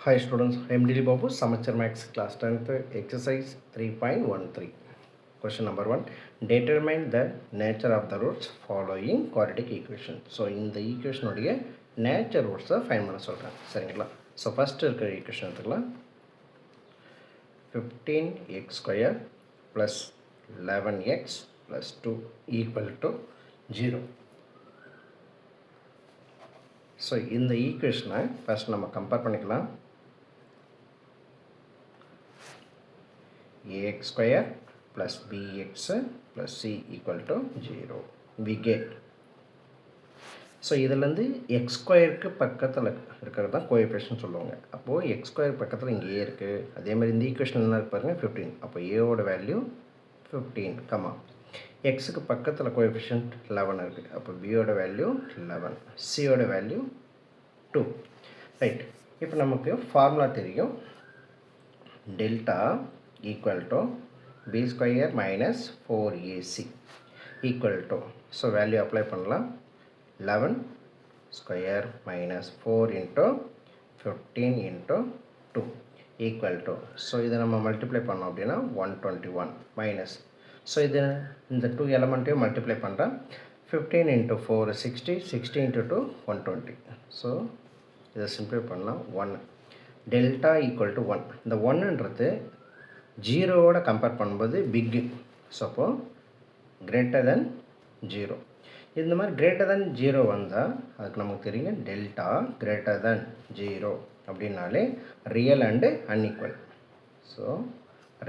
Hi students, I am Dilip Babu, Samachar Max class 10th exercise 3.13. Question number 1. Determine the nature of the roots following quadratic equation. So, in the equation உடைய nature roots find பண்ண சொல்கிறேன் சரிங்களா. So, first இருக்கிற equation எடுத்துக்கலாம் 15x square plus 11x plus 2 equal to 0. So, இந்த equation first நம்ம compare பண்ணிக்கலாம். ax square plus bx plus c equal to 0 we get so இதிலேருந்து எக்ஸ் ஸ்கொயருக்கு பக்கத்தில் இருக்கிறது தான் கோஎஃபிஷியன்ட் சொல்லுவாங்க. அப்போது எக்ஸ் ஸ்கொயர் பக்கத்தில் இங்கே ஏ இருக்குது. அதே மாதிரி இந்த ஈக்குவேஷன் என்ன பாருங்க 15. அப்போ ஏவோட வேல்யூ 15 கமா எக்ஸுக்கு பக்கத்தில் கோஎஃபிஷியன்ட் 11 இருக்குது. அப்போ பியோட வேல்யூ 11, சியோட வேல்யூ 2. ரைட், இப்போ நமக்கு ஃபார்முலா தெரியும். Delta equal to b square minus 4ac equal to, so value apply பண்ணலாம் 11 square minus 4 into 15 into 2 equal to, so இதை நம்ம multiply பண்ணோம் அப்படின்னா 121 minus, so இது இந்த 2 எலமெண்ட்டையும் multiply பண்ணுறேன் 15 into 4 60, 60 into 2 120, so இதை simplify பண்ணலாம் 1 delta equal to 1. இந்த 1ன்றது ஜீரோவோட கம்பேர் பண்ணும்போது பிக்கு, ஸோ அப்போது கிரேட்டர் தென் 0. இந்த மாதிரி கிரேட்டர் தென் 0 வந்தால் அதுக்கு நமக்கு தெரியுங்க டெல்டா கிரேட்டர் தென் 0 அப்படின்னாலே real and unequal. So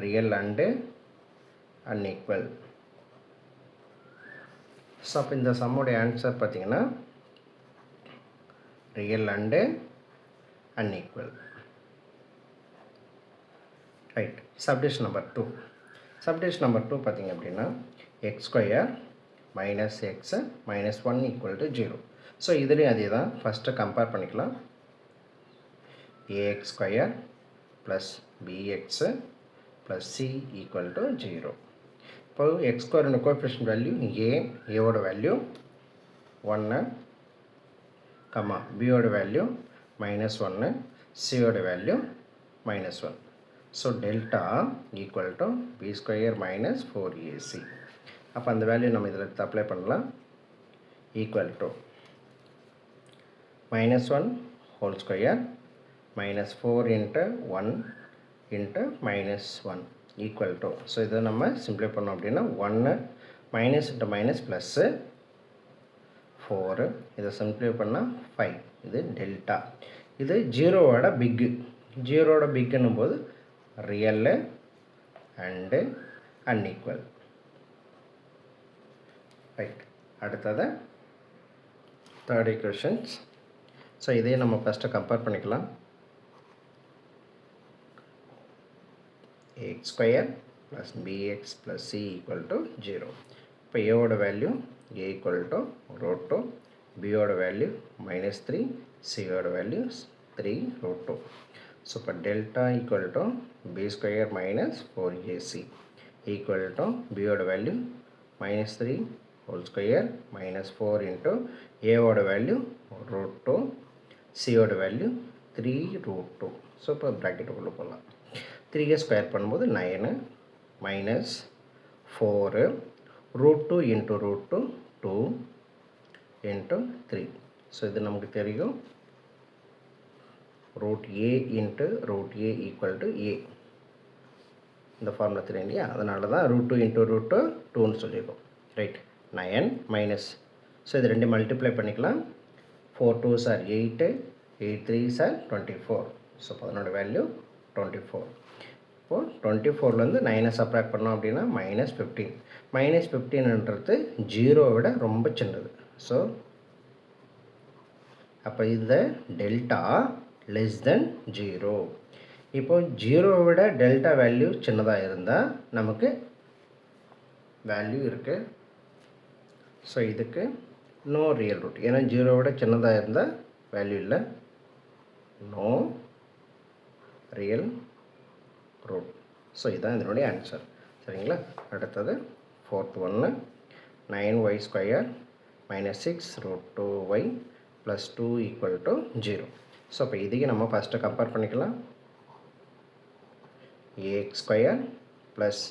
real and unequal. So அப்போ இந்த சம்முடைய ஆன்சர் பார்த்திங்கன்னா ரியல் அண்டு அன்ஈக்குவல். ரைட், சப்டிஷன் நம்பர் 2. சப்டிஷன் நம்பர் 2 பார்த்திங்க அப்படின்னா x square minus x minus 1 equal to 0. So இதுலேயும் அதே தான். ஃபஸ்ட்டு கம்பேர் பண்ணிக்கலாம். A x square plus b x plus c equal to 0. இப்போ எக்ஸ் ஸ்கொயரோட கோஎஃபிஷியன்ட் வேல்யூ ஏவோட வேல்யூ 1 கம்மா பியோட வேல்யூ மைனஸ் 1, சியோட value minus 1. So delta equal to b square minus 4ac. அப்போ அந்த வேல்யூ நம்ம இதில் எடுத்து அப்ளை பண்ணலாம். Equal to minus 1 whole square minus 4 into 1 into minus 1 equal to, so இதை நம்ம சிம்ப்ளை பண்ணோம் அப்படின்னா 1 மைனஸ் இன்ட்டு மைனஸ் ப்ளஸ்ஸு 4, இதை சிம்ப்ளை பண்ணால் 5. இது டெல்டா. இது ஜீரோவோட பிக்கு. ஜீரோவோட பிக்குன்னும் போது ரியல் அண்டு அன்ஈக்குவல். ரைட், அடுத்தது தேர்ட் ஈக்குவேஷன்ஸ். ஸோ இதையே நம்ம ஃபஸ்ட்டு கம்பேர் பண்ணிக்கலாம். A x square plus b x plus c equal to 0. இப்போ ஏவோட வேல்யூ ஏ ஈக்குவல் டு √2, பியோட வேல்யூ மைனஸ் 3, சியோட value 3 √2. So, for delta equal to b square minus 4ac equal to b oda value minus 3 whole square minus 4 into a oda value √2, c oda value 3 √2. So, இப்போ bracket உள்ள போகலாம். 3 square பண்ணும்போது 9 minus 4 √2 into √2 2 into 3. So, இது நமக்கு தெரியும் root a into root a equal to a. இந்த formula தெரியும் இல்லையா, அதனால தான் √2 into √2 2ன்னு சொல்லியிருக்கோம். ரைட், 9 மைனஸ், ஸோ இது ரெண்டு மல்டிப்ளை பண்ணிக்கலாம். 4 2s are 8, 8 3s are 24. So அதனோட வேல்யூ 24. இப்போது 24லேருந்து 9 சப்ராக்ட் பண்ணோம் அப்படின்னா மைனஸ் 15. மைனஸ் 15ன்றது ஜீரோவை விட ரொம்ப சின்னது. ஸோ அப்போ இந்த டெல்டா less than 0. இப்போ 0 விட டெல்டா வேல்யூ சின்னதாக இருந்தால் நமக்கு வேல்யூ இருக்குது. ஸோ இதுக்கு நோ ரியல் ரூட், ஏன்னா 0 விட சின்னதாக இருந்தால் வேல்யூ இல்லை. No real root. ஸோ இதுதான் இதனுடைய ஆன்சர். சரிங்களா. அடுத்தது ஃபோர்த் ஒன்று 9y square minus 6 √2y plus 2 equal to 0. So இப்போ இதுக்கு நம்ம ஃபஸ்ட்டு கம்பேர் பண்ணிக்கலாம். ax square plus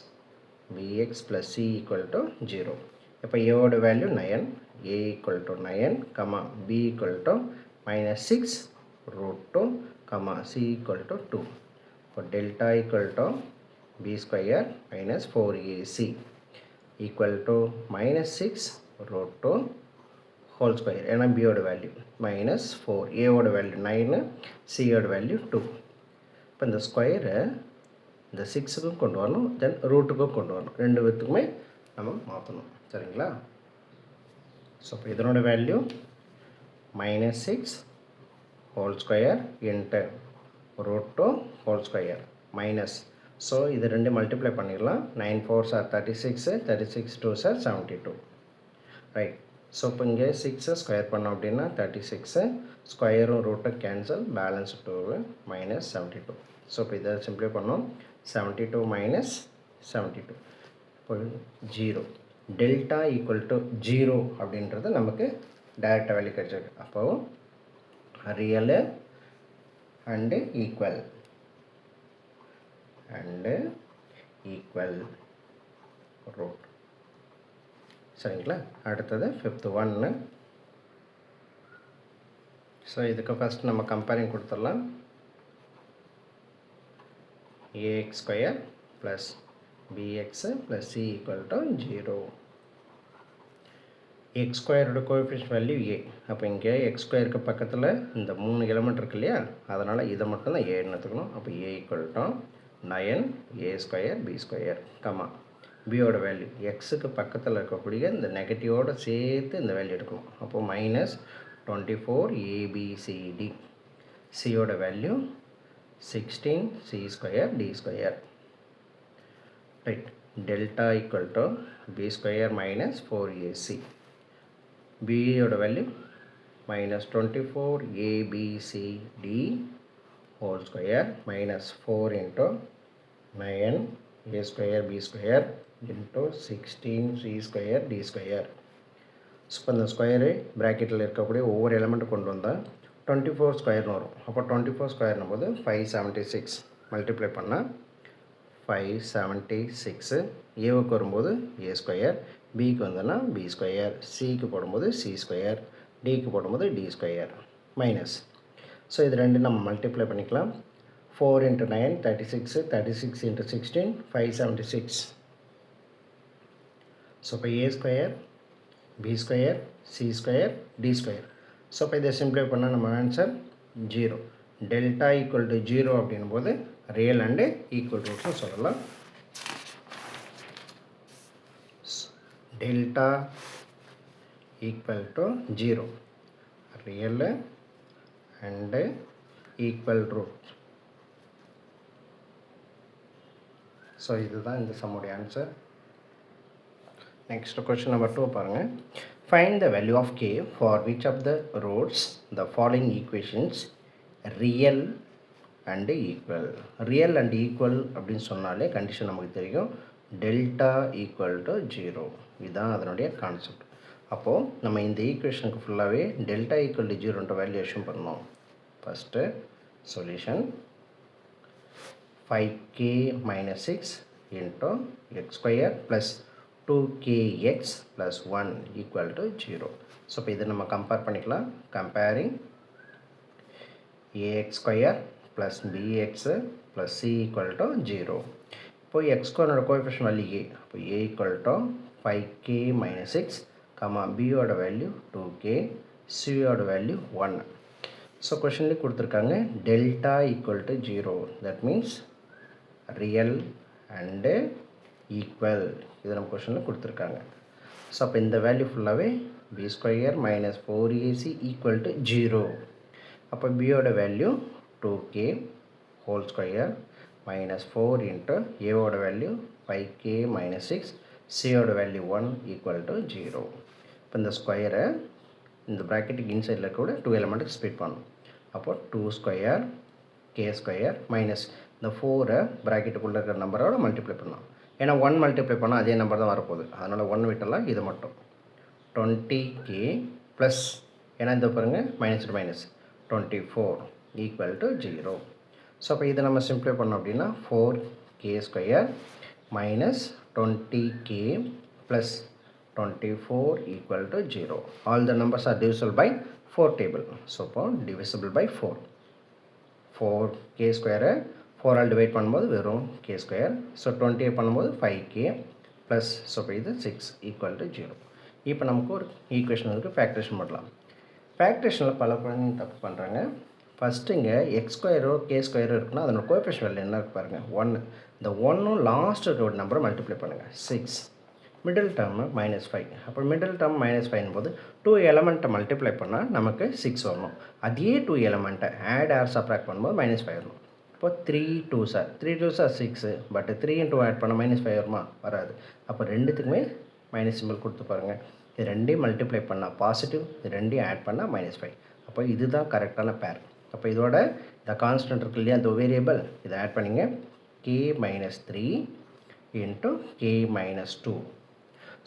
bx plus c equal to 0. இப்போ ஏவோட value 9, a equal to 9, b equal to -6 √2, c equal to 2. இப்போ delta equal to b square minus 4ac equal to -6 √2 whole square. ஏன்னா பியோட value -4, ஏவோட value 9, சியோட value 2. இப்போ இந்த ஸ்கொயரை இந்த 6க்கும் கொண்டு வரணும், தென் ரூட்டுக்கும் கொண்டு வரணும். ரெண்டு பேத்துக்குமே நம்ம மாற்றணும். சரிங்களா? ஸோ இப்போ இதனோட value -6 whole square into √2 whole square minus. So இது ரெண்டு மல்டிப்ளை பண்ணிடலாம். 9 4s are 36, 36 2s are 72. Right. So இப்போ இங்கே 6 ஸ்கொயர் பண்ணோம் அப்படின்னா 36, ஸ்கொயரும் ரூட்டை கேன்சல், பேலன்ஸ் 2 -72. ஸோ இப்போ இதை சிம்பிளை பண்ணோம். 72 minus 72 இப்போ 0. டெல்டா ஈக்குவல் டு 0 அப்படின்றது நமக்கு டைரக்டாக வேல்யூ கிடைச்சிருக்கு. அப்போது ரியல் அண்டு ஈக்குவல் ரூட். சரிங்களா? அடுத்தது 5th 1. ஸோ இதுக்கு ஃபஸ்ட் நம்ம கம்பேரிங் கொடுத்துடலாம். ax square plus bx plus c equal to 0. எக்ஸ் ஸ்கொயரோட கோஎஃபிஷியன்ட் வேல்யூ a. அப்போ இங்கே எக்ஸ் ஸ்கொயருக்கு பக்கத்தில் இந்த 3 எலிமெண்ட் இருக்கு இல்லையா, அதனால் இதை மட்டும் தான் ஏன்னு எடுத்துக்கணும். அப்போ a equal to 9 a square b square, பியோட வேல்யூ எக்ஸுக்கு பக்கத்தில் இருக்கக்கூடிய இந்த நெகட்டிவோடு சேர்த்து இந்த வேல்யூ எடுக்கணும். அப்போது -24 abcd. சியோட value 16 c square d square. Right. Delta equal to b square minus 4ac. பியோட value -24 abcd whole square minus 4 into 9 a square b square into 16 c square d square. So இப்போ இந்த square ப்ராக்கெட்டில் இருக்கக்கூடிய ஒவ்வொரு element கொண்டு வந்தால் 24 ஸ்கொயர்னு வரும். அப்போ 24 ஸ்கொயர்னும் போது 576 மல்டிப்ளை பண்ணால் 576. ஏவுக்கு வரும்போது ஏ ஸ்கொயர், பிக்கு வந்தோன்னா பி ஸ்கொயர், சிக்கு போடும்போது சி ஸ்கொயர், டிக்கு போடும்போது டி ஸ்கொயர் மைனஸ். ஸோ இது ரெண்டு நம்ம மல்டிப்ளை பண்ணிக்கலாம். 4 × 9 36, 36 × 16 576. ஸோ இப்போ a square, b square, c square, d square. So இப்போ இதை சிம்பிளை பண்ணால் நம்ம ஆன்சர் 0. டெல்டா ஈக்குவல் டு 0 அப்படின்னும் போது ரியல் அண்டு ஈக்குவல் ரூட்னு சொல்லலாம். Delta equal to 0 real and equal root. So இதுதான் இந்த சம்முடைய ஆன்சர். நெக்ஸ்ட் கொஸ்டின் நம்பர் 2 பாருங்கள். Find the value of k for which of the roots the following equations real and equal. Real and equal அப்படின்னு சொன்னாலே condition நமக்கு தெரியும். Delta equal to 0 இதுதான் அதனுடைய கான்செப்ட். அப்போது நம்ம இந்த ஈக்குவேஷனுக்கு ஃபுல்லாகவே டெல்டா ஈக்குவல் டு 0ன்ற வேல்யூஷன் பண்ணோம். First solution 5k - 6 into x square plus 2kx plus 1 equal to 0. So இப்போ இதை நம்ம கம்பேர் பண்ணிக்கலாம். Comparing ax square plus bx plus c equal to 0. இப்போ x ஸ்கொயரோட கோஎஃபிஷியன்ட் வேல்யூ a. அப்போ a equal to 5k - 6, b-யோட value 2k, c-யோட value 1. So கொஷின்லேயே கொடுத்துருக்காங்க delta equal to 0. That means real and equal. இது நம்ம கொஷனில் கொடுத்துருக்காங்க. ஸோ அப்போ இந்த வேல்யூ ஃபுல்லாகவே b square minus 4ac equal to 0. அப்போ பியோட value 2k whole square minus 4 into ஏவோட வேல்யூ 5k - 6, சியோட வேல்யூ 1 ஈக்குவல் டு 0. இப்போ இந்த ஸ்கொயரை இந்த ப்ராக்கெட்டுக்கு இன்சைடில் கூட 2 எலிமெண்ட்டுக்கு ஸ்ப்ளிட் பண்ணணும். அப்போது 2 ஸ்கொயர் கே ஸ்கொயர் மைனஸ் இந்த 4 ப்ராக்கெட்டுக்குள்ளே இருக்கிற நம்பரோட மல்டிப்ளை பண்ணோம். ஏன்னா 1 மல்டிப்ளை பண்ணால் அதே நம்பர் தான் வரப்போகுது. அதனால் 1 விட்டலாம், இது மட்டும் 20k ப்ளஸ், ஏன்னா இந்த பாருங்கள் மைனஸ் 24 ஈக்குவல் டு 0. ஸோ அப்போ இதை நம்ம சிம்ப்ளை பண்ணோம் அப்படின்னா 4k² minus 20k plus 24 equal to 0. All the numbers are divisible by 4 table. So இப்போ divisible by 4. 4k² 4 all divide பண்ணும்போது வெறும் k². ஸோ 20 பண்ணும்போது 5k ப்ளஸ் ஸோ இப்போ இது 6 ஈக்குவல் டு 0. இப்போ நமக்கு ஒரு ஈக்குவேஷன் இருக்குது, ஃபேக்டரேஷன் பண்ணலாம். ஃபேக்டரேஷனில் பல குழந்தைங்க தப்பு பண்ணுறாங்க. ஃபஸ்ட்டு இங்கே x² k² இருக்குன்னா அதனோட கோஎஃபிஷியன்ட் வேல்யூ என்ன இருக்கு பாருங்கள், 1. இந்த 1ம் லாஸ்ட் இருக்க ஒரு நம்பரை மல்டிப்ளை பண்ணுங்கள், 6. Middle term -5. அப்போ மிடில் டேர்ம் -5 போது 2 எலமெண்ட்டை மல்டிப்ளை பண்ணால் நமக்கு 6 வரணும். அதே 2 எலமெண்ட்டை ஆட் ஆர் சப்ராக்ட் பண்ணும்போது -5 வரணும். இப்போ 3 2s 6, பட் 3 × 2 ஆட் பண்ணால் -5 வருமா? வராது. அப்போ ரெண்டுத்துக்குமே மைனஸ் சிம்பிள் கொடுத்து பாருங்கள். இது ரெண்டையும் மல்டிப்ளை பண்ணால் பாசிட்டிவ், இது ரெண்டையும் ஆட் பண்ணால் -5. அப்போ இதுதான் கரெக்டான பேர். அப்போ இதோட இந்த கான்ஸ்டன்ட் இருக்கு இல்லையா, அந்த வேரியபிள், இதை ஆட் பண்ணிங்க. k-3 × k-2.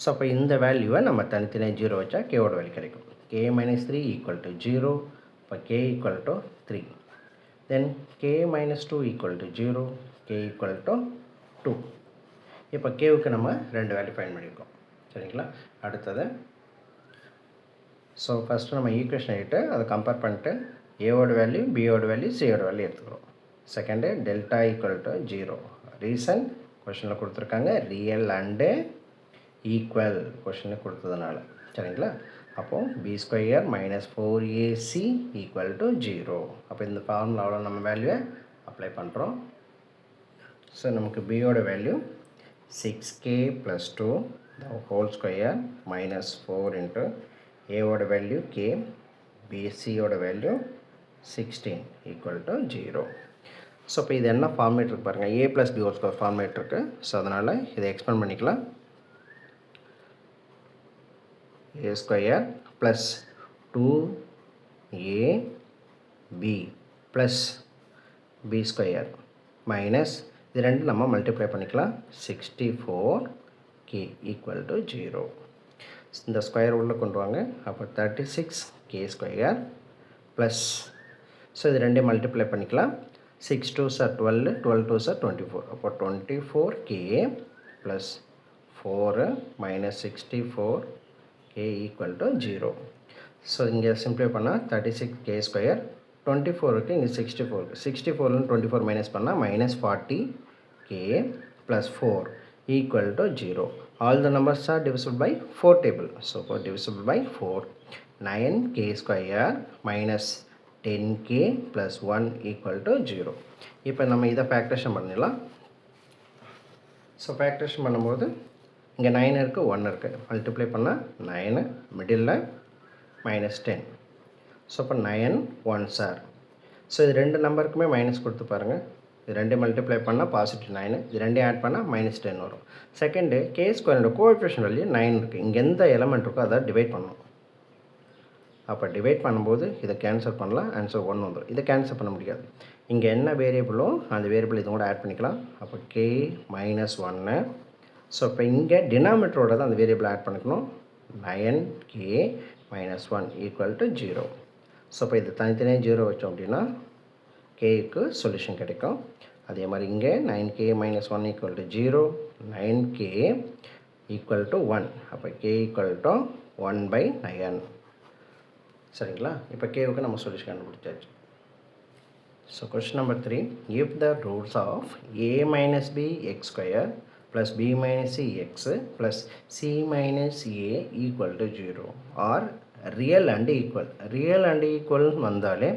ஸோ அப்போ இந்த வேல்யூவை நம்ம தனித்தனியாக 0 வச்சா கேவோட வேல்யூ கிடைக்கும். k-3 equal to 0. இப்போ k equal to 3. Then k-2 equal to 0, k equal to 2. இப்போ கேவுக்கு நம்ம 2 வேல்யூ ஃபைண்ட் பண்ணியிருக்கோம். சரிங்களா? அடுத்தது ஸோ ஃபஸ்ட்டு நம்ம ஈக்குவேஷன் ஆகிட்டு அதை கம்பேர் பண்ணிட்டு ஏவோட வேல்யூ, பியோட வேல்யூ, சியோட வேல்யூ எடுத்துக்கிறோம். Second delta equal to 0. Reason கொஷனில் கொடுத்துருக்காங்க, ரியல் அண்டு ஈக்குவல் கொஷனில் கொடுத்ததுனால. சரிங்களா? அப்போது b² - 4ac ஈக்குவல் டு 0. அப்போ இந்த ஃபார்முலாவில் நம்ம வேல்யூவை அப்ளை பண்ணுறோம். ஸோ நமக்கு பியோட வேல்யூ 6k + 2 ஹோல் ஸ்கொயர் -4 × ஏவோட வேல்யூ k, பிசியோட வேல்யூ 16 ஈக்குவல் டு 0. ஸோ இப்போ இது என்ன ஃபார்மேட் இருக்குது பாருங்கள், a + b² ஃபார்மேட் இருக்குது. ஸோ அதனால் இதை எக்ஸ்பேண்ட் பண்ணிக்கலாம். a² + 2ab + b² மைனஸ் இது ரெண்டு நம்ம மல்டிப்ளை பண்ணிக்கலாம். 64k equal to 0. இந்த ஸ்கொயர் உள்ளே கொண்டு வாங்க. அப்போ 36k² ப்ளஸ், ஸோ இது ரெண்டையும் மல்டிப்ளை பண்ணிக்கலாம். 6 2s are 12, 12 2s are 24. அப்போ 24k plus 4 - 64k equal to 0. So இங்கே சிம்ப்ளை பண்ணால் 36k², 24க்கு இங்கே 64க்கு 64லேருந்து 24 மைனஸ் பண்ணால் -40k plus 4 equal to 0. All the numbers are divisible by 4 table. So இப்போ divisible by 4. 9k² minus 10k plus 1 equal to 0. இப்போ நம்ம இதை factorisation பண்ணிடலாம். ஸோ ஃபேக்டரேஷன் பண்ணும்போது இங்கே 9 இருக்குது, 1 இருக்குது. மல்டிப்ளை பண்ணால் 9, மிடில் -10. ஸோ இப்போ 9 1s are. ஸோ இது ரெண்டு நம்பருக்குமே மைனஸ் கொடுத்து பாருங்கள். இது ரெண்டு மல்டிப்ளை பண்ணால் +9, இது ரெண்டையும் ஆட் பண்ணால் -10 வரும். செகண்டு k² கோஎஃபிஷியன்ட் வேல்யூ 9 இருக்குது. இங்கே எந்த எலமெண்ட் இருக்கோ அதை டிவைட் பண்ணணும். அப்போ டிவைட் பண்ணும்போது இதை கேன்சல் பண்ணலாம், ஆன்சர் 1 வந்துடும். இதை கேன்சல் பண்ண முடியாது. இங்கே என்ன வேரியபிளோ அந்த வேரியபிள் இது கூட ஆட் பண்ணிக்கலாம். அப்போ k -1. ஸோ இப்போ இங்கே டினாமினேட்டரோட தான் அந்த வேரியபிள் ஆட் பண்ணிக்கணும். 9k - 1 equal to 0. ஸோ இப்போ இது தனித்தனியாக 0 வச்சோம் அப்படின்னா கேக்கு சொல்யூஷன் கிடைக்கும். அதே மாதிரி இங்கே 9k - 1 equal to 0, 9k equal to 1. அப்போ k ஈக்குவல் டு 1/9. சரிங்களா? இப்போ கேவுக்கு நம்ம சொல்யூஷன் கண்டுபிடிச்சாச்சு. So question number 3, if the roots of a - b x² + b - c x + c - a equal to 0 are real and equal. Real and equal வந்தாலே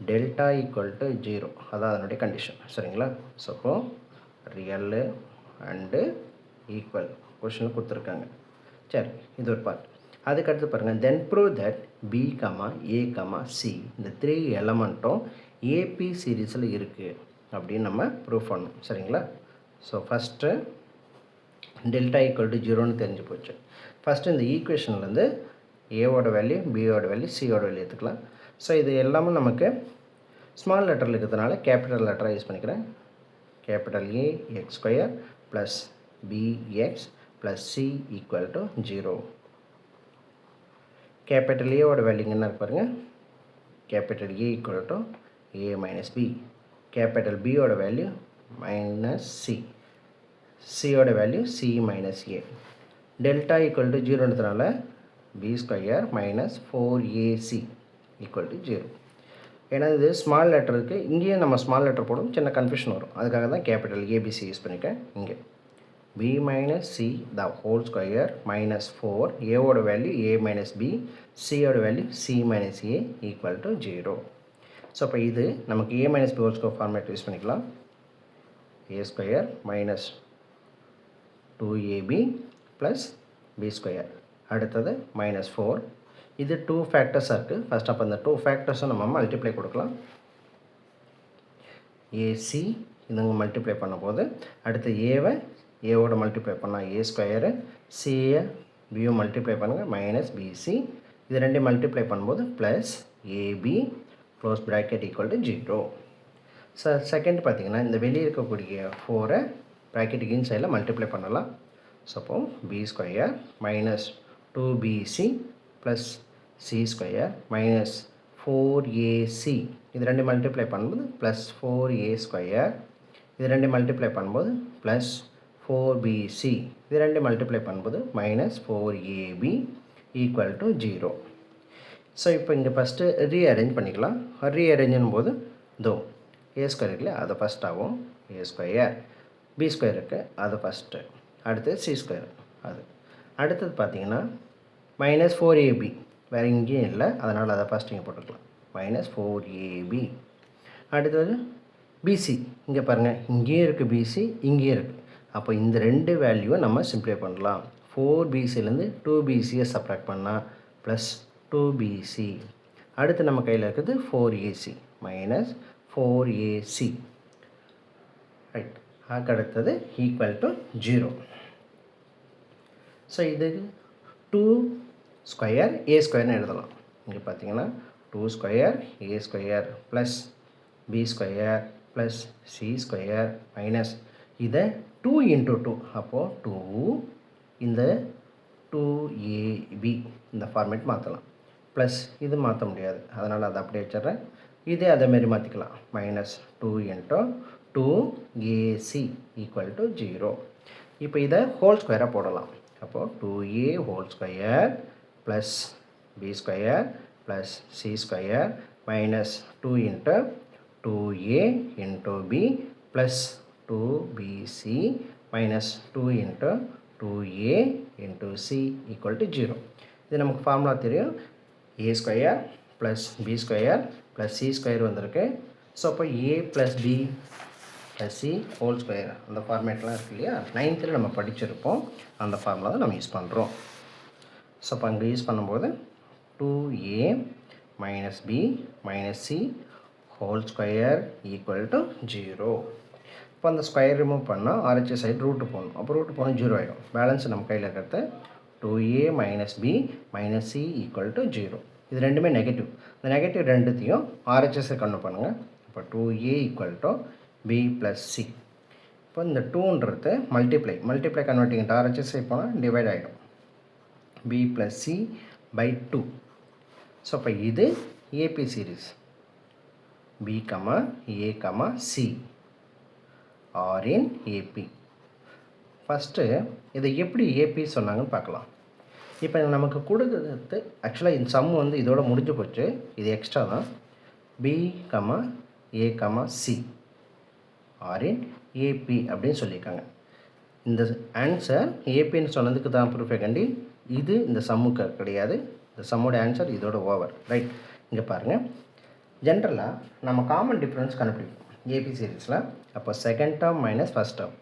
delta equal to 0, அதான் அதனுடைய condition. சரிங்களா? So அப்போ real and equal கொஷினில் கொடுத்துருக்காங்க. சரி, இது ஒரு பார்ட். அதுக்கடுத்து பாருங்கள், தென் prove that b, a, c இந்த 3 எலமெண்ட்டும் ஏபி சீரீஸில் இருக்குது அப்படின்னு நம்ம ப்ரூவ் பண்ணணும். சரிங்களா? So first delta equal to 0ன்னு தெரிஞ்சு போச்சு. ஃபஸ்ட்டு இந்த ஈக்குவேஷன்லேருந்து ஏவோட வேல்யூ, பியோட வேல்யூ, சியோட வேல்யூ எடுத்துக்கலாம். ஸோ இது எல்லாமே நமக்கு ஸ்மால் லெட்டரில் இருக்கிறதுனால கேபிட்டல் லெட்டராக யூஸ் பண்ணிக்கிறேன். Capital A x² plus bx plus c equal to 0. Capital ஏவோட வேல்யூ என்ன இருக்கு பாருங்கள். Capital A equal to a minus b. Capital B ஓட வேல்யூ minus c. C ஓட value c minus a. Delta equal to 0ன்றதுனால b square minus 4ac equal to 0. ஏன்னா இது small letter இருக்குது, இங்கேயும் நம்ம ஸ்மால் லெட்டர் போடும், சின்ன கன்ஃபியூஷன் வரும். அதுக்காக தான் கேபிட்டல் ஏபிசி யூஸ் பண்ணியிருக்கேன். இங்கே b minus c the whole square minus 4, a ஓட value a minus b, c ஓட value c minus a equal to 0. So அப்போ இது நமக்கு a minus b whole square format use பண்ணிக்கலாம். a square minus 2ab plus b square. அடுத்தது minus 4. இது 2 ஃபேக்டர்ஸாக இருக்குது. First அப்போ இந்த 2 ஃபேக்டர்ஸும் நம்ம மல்டிப்ளை கொடுக்கலாம். ஏசி இதுங்க மல்டிப்ளை பண்ணும்போது அடுத்து ஏவை ஏவோட மல்டிப்ளை பண்ணால் ஏ ஸ்கொயரு, சியை பியும் மல்டிப்ளை பண்ணுங்கள் மைனஸ் பிசி. இது ரெண்டையும் மல்டிப்ளை பண்ணும்போது plus a b close bracket equal to 0. So second பார்த்திங்கன்னா இந்த வெளியே இருக்கக்கூடிய 4ஐ ப்ராக்கெட்டுக்கு இன்சைடில் மல்டிப்ளை பண்ணலாம். ஸோ அப்போ b square minus 2bc plus c square minus 4ac. இது ரெண்டு மல்டிப்ளை பண்ணும்போது ப்ளஸ் 4a ஸ்கொயர். இது ரெண்டு மல்டிப்ளை பண்ணும்போது ப்ளஸ் 4bc. இது ரெண்டு மல்டிப்ளை பண்ணும்போது minus 4ab equal to 0. So இப்போ இங்கே ஃபஸ்ட்டு ரீஅரேஞ்ச் பண்ணிக்கலாம். ரீஅரேஞ்சும் போது தோ ஏ ஸ்கொயர் இருக்குல்ல, அது ஃபஸ்ட் ஆகும். ஏ ஸ்கொயர் பி ஸ்கொயர் இருக்குது, அது ஃபஸ்ட்டு. அடுத்தது சி ஸ்கொயர், அது அடுத்தது பார்த்திங்கன்னா மைனஸ் 4ab வேறு இங்கேயும் இல்லை, அதனால் அதை ஃபஸ்ட் இங்கே போட்டுக்கலாம். Minus 4ab. அடுத்தது பிசி, இங்கே பாருங்கள் இங்கேயும் இருக்குது பிசி, இங்கேயும் இருக்குது. அப்போ இந்த ரெண்டு வேல்யூவை நம்ம சிம்ப்ளிஃபை பண்ணலாம். 4bcலேருந்து 2bcயை சப்ராக்ட் பண்ணால் ப்ளஸ் 2bc. அடுத்து நம்ம கையில் இருக்குது 4ac மைனஸ் 4ac. ரைட், அதுக்கு அடுத்தது ஈக்குவல் டு 0. ஸோ இது 2 ஸ்கொயர் ஏ ஸ்கொயர்னு எழுதலாம். இங்கே பார்த்தீங்கன்னா 2 square a square plus b square plus c square minus இதை 2 இன்ட்டு 2. அப்போது 2 இந்த 2ab இந்த ஃபார்மேட் மாற்றலாம். ப்ளஸ் இது மாற்ற முடியாது, அதனால் அதை அப்படியே வச்சிட்றேன். இதே அதேமாரி மாற்றிக்கலாம். Minus 2 into 2ac equal to 0. இப்போ இதை ஹோல் ஸ்கொயராக போடலாம். அப்போது 2a whole square plus b square plus c square minus 2 into 2a into b plus 2bc minus 2 into 2a into c equal to 0. இது நமக்கு ஃபார்முலா தெரியும். a square plus b square plus c square வந்திருக்கு. So அப்போ a plus b plus C whole square அந்த ஃபார்மேட்லாம் இருக்குது இல்லையா, 9th நம்ம படிச்சிருப்போம். அந்த ஃபார்முலா தான் நம்ம யூஸ் பண்ணுறோம். ஸோ அப்போ அங்கே யூஸ் பண்ணும்போது 2a minus b minus C whole square equal to 0. இப்போ அந்த ஸ்கொயர் ரிமூவ் பண்ணால் ஆர்ஹெச் சைடு ரூட்டு போகணும். அப்போ ரூட்டு போனால் 0 ஆகிடும். பேலன்ஸ் நம்ம கையில் இருக்கிறது 2a minus b minus C equal to 0. இது ரெண்டுமே நெகட்டிவ். இந்த நெகட்டிவ் ரெண்டுத்தையும் ஆர்ஹெச்எஸை கன்வெர்ட் பண்ணுங்கள். இப்போ 2a equal to b plus c. இப்போ இந்த 2ன்றது மல்டிப்ளை கன்வெர்ட்டிங் இன்ட்டு ஆர்ஹெச்எஸ் போனால் டிவைட் ஆகிடும். b plus c by 2. So அப்போ இது AP series b comma a comma c are in AP. First இதை எப்படி ஏபி சொன்னாங்கன்னு பார்க்கலாம். இப்போ நமக்கு கொடுக்குறது ஆக்சுவலாக இந்த சம் வந்து இதோட முடிஞ்சு போச்சு. இது எக்ஸ்ட்ரா தான். b comma a comma c are in AP அப்படின்னு சொல்லியிருக்காங்க. இந்த ஆன்சர் ஏபின்னு சொன்னதுக்கு தான் ப்ரூஃபே கண்டி. இது இந்த சம்முக்கு கிடையாது. இந்த சம்மோட ஆன்சர் இதோட ஓவர். ரைட், இங்கே பாருங்கள். ஜென்ரலாக நம்ம காமன் டிஃப்ரென்ஸ் கண்டுபிடிப்போம் ஏபி சீரீஸில். அப்போ second term minus first term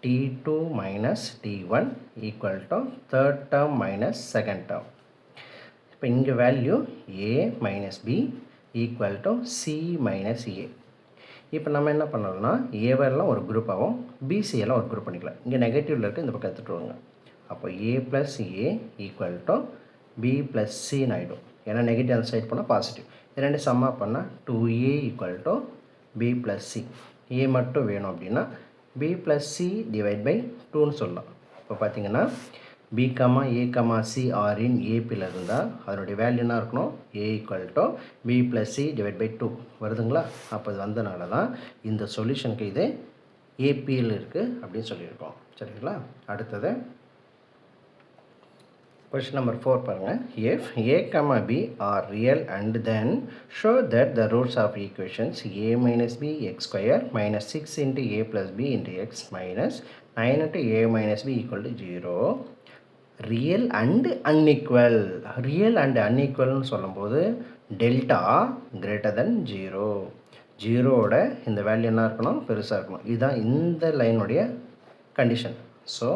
t2 minus t1 equal to third term minus second term. இப்போ இங்கே value a minus b equal to c minus a. இப்போ நம்ம என்ன பண்ணலாம்னா ஏவெல்லாம் ஒரு குரூப் ஆகும், பிசியெல்லாம் ஒரு குரூப் பண்ணிக்கலாம். இங்கே நெகட்டிவில் இருக்குது, இந்த பக்கம் எடுத்துகிட்டு வாங்க. அப்போ a plus a equal to b plus சின்னு ஆகிடும். ஏன்னா நெகட்டிவ் அந்த சைட் பண்ணால் பாசிட்டிவ். இது ரெண்டு சம்மா பண்ணால் 2a equal to b plus c. a மட்டும் வேணும் அப்படின்னா b plus c divide by 2ன்னு சொல்லலாம். இப்போ பார்த்தீங்கன்னா b, a, c are in APயில் இருந்தால் அதனுடைய வேல்யூ என்ன இருக்கணும்? a = b + c / 2 வருதுங்களா? அப்போ இது வந்தனால தான் இந்த சொல்யூஷனுக்கு இது APயில் இருக்குது அப்படின்னு சொல்லியிருக்கோம். சரிங்களா? அடுத்தது question number 4 பாருங்கள். If a, b are real and then show that the roots of equations a minus b x square minus 6 into a plus b into x minus 9 into a minus b equal to 0 real and unequal. real and unequal சொல்லும்போது delta greater than 0. 0ஓட இந்த value என்ன இருக்கணும்? பெருசாக இருக்கணும். இதுதான் இந்த லைனுடைய condition. So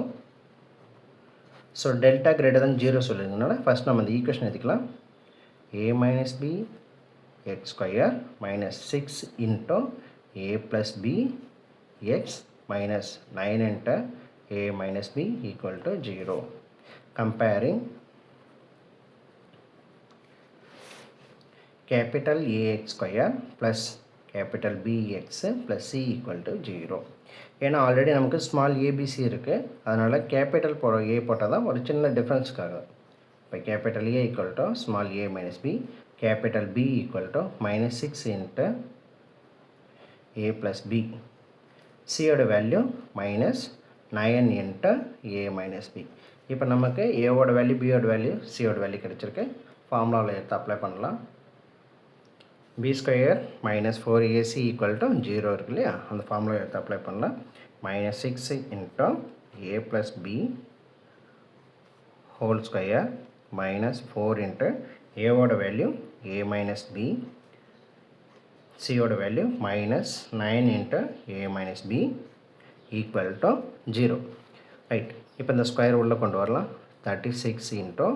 delta greater than 0 சொல்லியிருந்தனால ஃபஸ்ட் நம்ம இந்த ஈக்குவேஷன் எடுத்துக்கலாம். a minus b x square minus 6 into a plus b x minus 9 into a minus b equal to 0. Comparing capital AX square plus capital BX plus C equal to 0. ஏன்னா already நமக்கு small ABC இருக்குது, அதனால் capital A போட்டால் தான் ஒரு சின்ன டிஃப்ரென்ஸ்க்காக. இப்போ capital a equal to small a minus b, capital b equal to -6 into a plus b, சியோட value -9 into a minus b. இப்போ நமக்கு ஏவோட வேல்யூ, பியோட வேல்யூ, சியோட வேல்யூ கிடச்சிருக்கு. ஃபார்முலாவில் எடுத்து அப்ளை பண்ணலாம். b square minus 4ac equal to 0 இருக்கு இல்லையா, அந்த ஃபார்முலா எடுத்து அப்ளை பண்ணலாம். -6 into a plus b whole square minus 4 into a ஓட value a minus b, c ஓட value -9 into a minus b equal to 0. Right, இப்போ இந்த ஸ்கொயர் உள்ள கொண்டு வரலாம். 36 into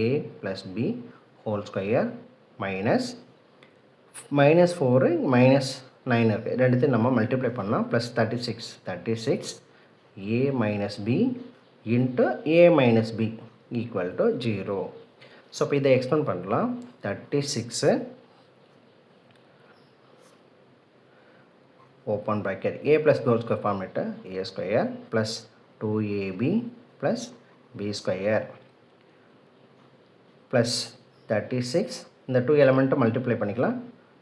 a plus b whole square minus -4 -9 இருக்குது, ரெண்டுத்தையும் நம்ம மல்டிப்ளை பண்ணலாம். Plus 36 a minus b into a minus b equal to 0. So இப்போ இதை எக்ஸ்பெண்ட் பண்ணலாம். 36 open bracket a plus b whole square format a square plus 2ab plus b square plus 36. இந்த 2 எலமெண்ட்டை multiply பண்ணிக்கலாம்.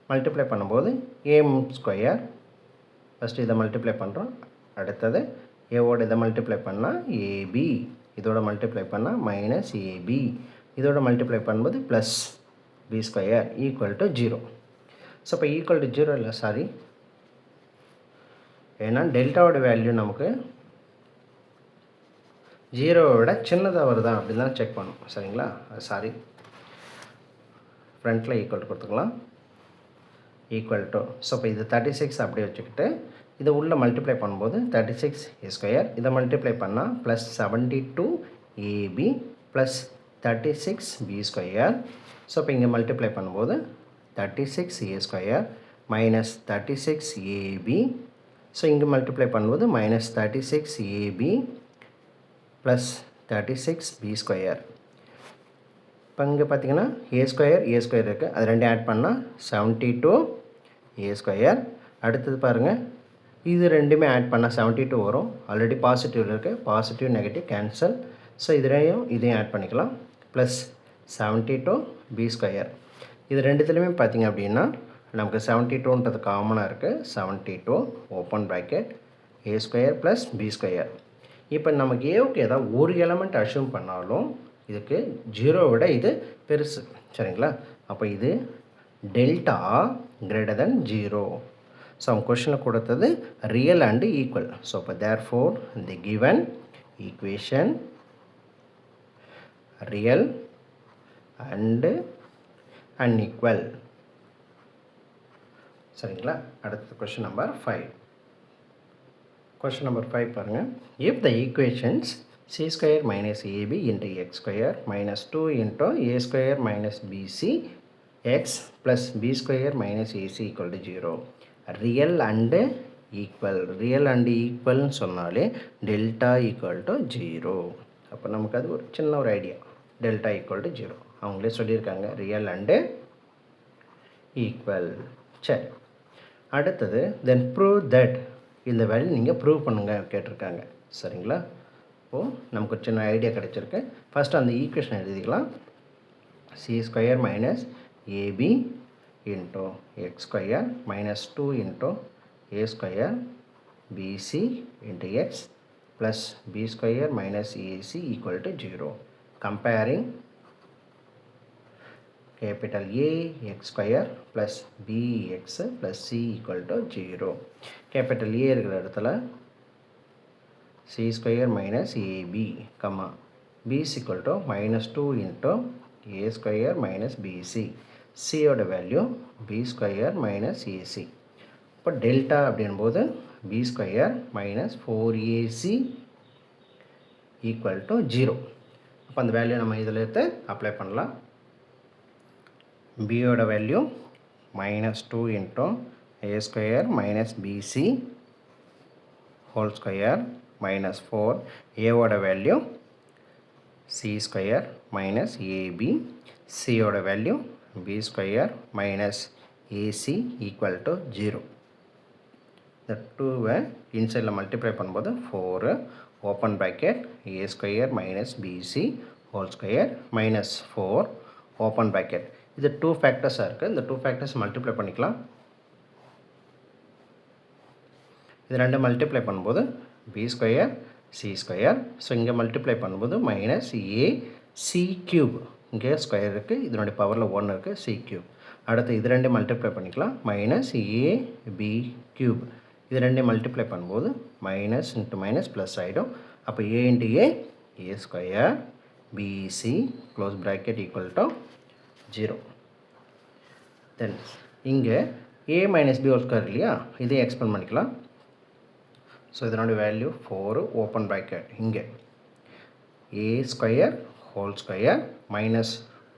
Multiply பண்ணும்போது a square, first இதை multiply பண்ணுறோம். அடுத்தது ஏவோட இதை மல்டிப்ளை பண்ணால் ab, இதோட மல்டிப்ளை பண்ணால் -ab, இதோட மல்டிப்ளை பண்ணும்போது plus b square equal to 0. So இப்போ ஈக்குவல் டு 0 இல்லை, சாரி, ஏன்னா டெல்டாவோட வேல்யூ நமக்கு 0வை விட சின்னதாக வருதா அப்படின்னு தான் செக் பண்ணணும். சரிங்களா? சாரி, ஃப்ரண்ட்டில் ஈக்குவல் கொடுத்துக்கலாம். ஈக்குவல் டு, ஸோ இப்போ இது 36 அப்படியே வச்சுக்கிட்டு இதை உள்ளே மல்டிப்ளை பண்ணும்போது 36 a ஸ்கொயர், இதை மல்டிப்ளை பண்ணால் plus 72 ab plus 36 b square. So இப்போ இங்கே மல்டிப்ளை பண்ணும்போது 36 a square minus 36 ab. So இங்கே மல்டிப்ளை பண்ணும்போது -36 ab ப்ளஸ் 36 b ஸ்கொயர். இப்போ இங்கே பார்த்தீங்கன்னா a ஸ்கொயர் இருக்குது, அது ரெண்டு ஆட் பண்ணால் 72 a ஸ்கொயர். அடுத்தது பாருங்கள், இது ரெண்டுமே ஆட் பண்ணால் 72 வரும். ஆல்ரெடி பாசிட்டிவ் இருக்குது, பாசிட்டிவ் நெகட்டிவ் கேன்சல். ஸோ இதையும் ஆட் பண்ணிக்கலாம். Plus 72 b square. இது ரெண்டுத்துலேயுமே பார்த்திங்க அப்படின்னா நமக்கு 72ன்றது காமனாக இருக்குது. 72 open bracket a square plus b square. இப்போ நமக்கு ஏவுக்கு ஏதாவது ஒரு எலமெண்ட் அஷ்யூம் பண்ணாலும் இதுக்கு 0 விட இது பெருசு. சரிங்களா? அப்போ இது டெல்டா கிரேட்டர் தென் 0. ஸோ அவங்க கொஷனில் கொடுத்தது ரியல் அண்டு ஈக்குவல். ஸோ இப்போ therefore the given equation real and unequal. சரிங்களா? அடுத்த கொஷின் நம்பர் 5. கொஷின் நம்பர் 5 பாருங்கள். If the equations c square minus ab into x square minus 2 into a square minus bc x plus b square minus ac equal to 0. real and equal. real and equal சொன்னாலே delta equal to 0. அப்போ நமக்கு அது ஒரு சின்ன ஒரு idea. delta equal to 0 அவங்களே சொல்லியிருக்காங்க, real and equal. சரி, அடுத்தது then prove that இந்த வேல்யூ நீங்கள் ப்ரூவ் பண்ணுங்க கேட்டிருக்காங்க. சரிங்களா? இப்போது நமக்கு ஒரு சின்ன ஐடியா கிடச்சிருக்கு. ஃபஸ்ட்டு அந்த ஈக்குவேஷன் எழுதிக்கலாம். C square minus a b into x square minus 2 into a square b c into x plus b square minus a c equal to 0. Comparing capital A x square plus bx plus c equal to 0. capital A இருக்கிற இடத்துல c square minus ab, b is equal to minus 2 into a square minus bc. c ஓட value b square minus ac. இப்போ delta அப்படின்போது b square minus 4ac equal to 0. அப்போ அந்த value நம்ம இதில் எடுத்து அப்ளை பண்ணலாம். b ஓட value minus 2 into a square minus bc whole square minus 4. a ஓட value c square minus ab. c ஓட value b square minus ac equal to 0. இந்த 2வை இன்சைடில் மல்டிப்ளை பண்ணும்போது 4 open bracket a square minus bc whole square minus 4 open bracket. இது 2 ஃபேக்டர்ஸாக இருக்குது. இந்த 2 factors multiply பண்ணிக்கலாம். இது ரெண்டு மல்டிப்ளை பண்ணும்போது b square c square. So இங்கே மல்டிப்ளை பண்ணும்போது மைனஸ் ஏ சி க்யூப். இங்கே ஸ்கொயர் இருக்குது, இதனுடைய பவரில் 1 இருக்குது, சி க்யூப். அடுத்து இது ரெண்டு மல்டிப்ளை பண்ணிக்கலாம். மைனஸ் ஏ பி க்யூப். இது ரெண்டு மல்டிப்ளை பண்ணும்போது மைனஸ் இன்ட்டு மைனஸ் ப்ளஸ் ஆகிடும். அப்போ a into a square PC close bracket equal to 0. Then இங்கே a minus b whole square இல்லையா, இதே எக்ஸ்பெண்ட் பண்ணிக்கலாம். ஸோ இதனுடைய வேல்யூ 4 ஓப்பன் ப்ராக்கெட். இங்கே a square whole square minus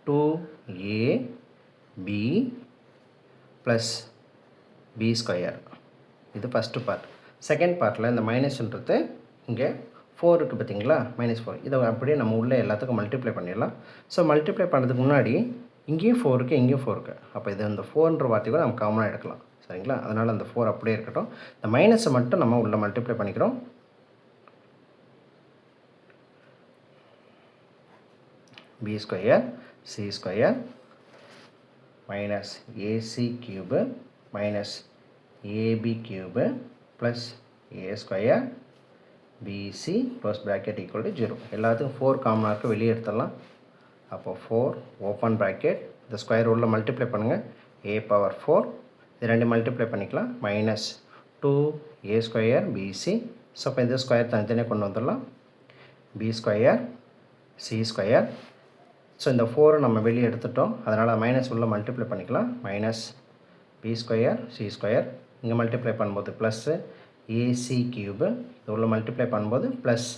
2ab plus b square. இது first part. Second பார்ட்டில் இந்த மைனஸ்ன்றது இங்கே 4 இருக்குது பார்த்தீங்களா, -4. இதை அப்படியே நம்ம உள்ளே எல்லாத்துக்கும் மல்டிப்ளை பண்ணிடலாம். ஸோ மல்டிப்ளை பண்ணுறதுக்கு முன்னாடி இங்கேயும் 4 இருக்குது, இங்கேயும் 4 இருக்குது. அப்போ இது இந்த 4ன்ற வார்த்தை கூட நம்ம காமனாக எடுக்கலாம். சரிங்களா, அதனால் அந்த 4 அப்படியே இருக்கட்டும். இந்த மைனஸை மட்டும் நம்ம உள்ளே மல்டிப்ளை பண்ணிக்கிறோம். B square c square minus a c cube minus a b cube plus a square PC close bracket equal to 0. எல்லாத்துக்கும் 4 காமனாக இருக்குது, வெளியே எடுத்துடலாம். அப்போ 4 ஓப்பன் ப்ராக்கெட். இந்த ஸ்கொயர் உள்ள மல்டிப்ளை பண்ணுங்கள். a பவர் 4 இது ரெண்டு மல்டிப்ளை பண்ணிக்கலாம். Minus 2 a square b c. So இப்போ இந்த ஸ்கொயர் தனித்தனியாக கொண்டு வந்துடலாம். B square c square. So இந்த 4 நம்ம வெளியே எடுத்துட்டோம், அதனால் மைனஸ் உள்ள மல்டிப்ளை பண்ணிக்கலாம். Minus b square c square. இங்கே மல்டிப்ளை பண்ணும்போது ப்ளஸ்ஸு ஏசி க்யூபு. இது உள்ள மல்டிப்ளை பண்ணும்போது ப்ளஸ்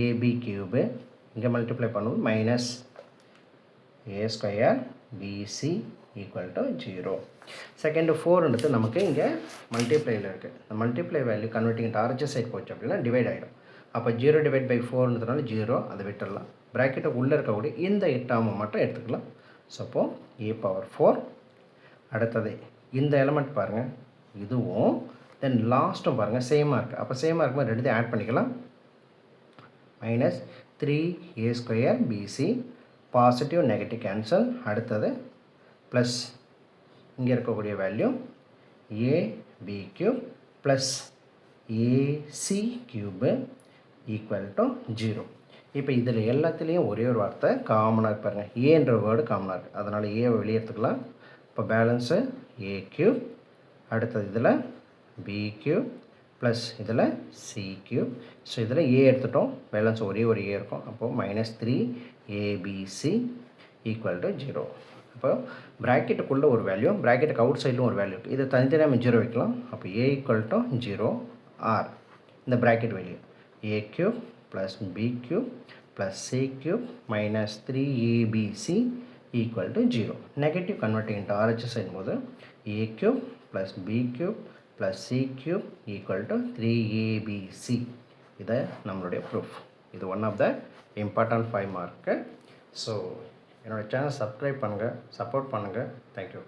ஏபி க்யூபு. இங்கே மல்டிப்ளை பண்ணும்போது minus a square bc equal to 0. Second 4ன்றது நமக்கு இங்கே மல்டிப்ளையில் இருக்குது. இந்த மல்டிப்ளை வேல்யூ கன்வெர்ட்டிங் டார்ஜ் சைட் போச்சு அப்படின்னா டிவைட் ஆகிடும். அப்போ 0 டிவைட் பை 4ன்றதுனால 0, அதை விட்டுடலாம். ப்ராக்கெட்டை உள்ளே இருக்கக்கூடிய இந்த டேர்மை மட்டும் எடுத்துக்கலாம். ஸோ அப்போது a பவர் 4. அடுத்தது இந்த எலமெண்ட் பாருங்கள், இதுவும் தென் லாஸ்ட்டும் பாருங்கள் சேமாக இருக்குது. அப்போ சேமாக இருக்கும்போது ரெண்டுத்தையும் ஆட் பண்ணிக்கலாம். Minus 3a square b c. Positive negative cancel. அடுத்தது ப்ளஸ் இங்கே இருக்கக்கூடிய value a b cube plus a c cube equal to 0. இப்போ இதில் எல்லாத்துலேயும் ஒரே ஒரு வார்த்தை காமனாக பாருங்கள், ஏன்ற வேர்டு காமனாக இருக்குது, அதனால் ஏவை வெளியே எடுத்துக்கலாம். இப்போ பேலன்ஸு ஏ க்யூப். அடுத்தது இதில் பி க்யூப் ப்ளஸ் இதில் சி க்யூப். ஸோ இதில் ஏ எடுத்துட்டோம், பேலன்ஸ் ஒரே ஒரு ஏ இருக்கும். அப்போது மைனஸ் 3 ஏபிசி ஈக்குவல் டு 0. அப்போ ப்ராக்கெட்டுக்குள்ளே ஒரு வேல்யூ, ப்ராக்கெட்டுக்கு அவுட் சைடிலும் ஒரு வேல்யூ இருக்குது. இதை தனித்தனியாக நம்ம 0 வைக்கலாம். அப்போ ஏ ஈக்குவல் டு 0 ஆர் இந்த bracket value a cube plus b cube plus c cube minus 3 abc equal to 0. Negative converting into RHS செய்யும்போது a cube plus b cube plus c cube equal to 3 abc. இதை நம்மளுடைய proof. இது one of the important 5 mark. So என்னோடய channel subscribe பண்ணுங்கள், support பண்ணுங்கள். Thank you.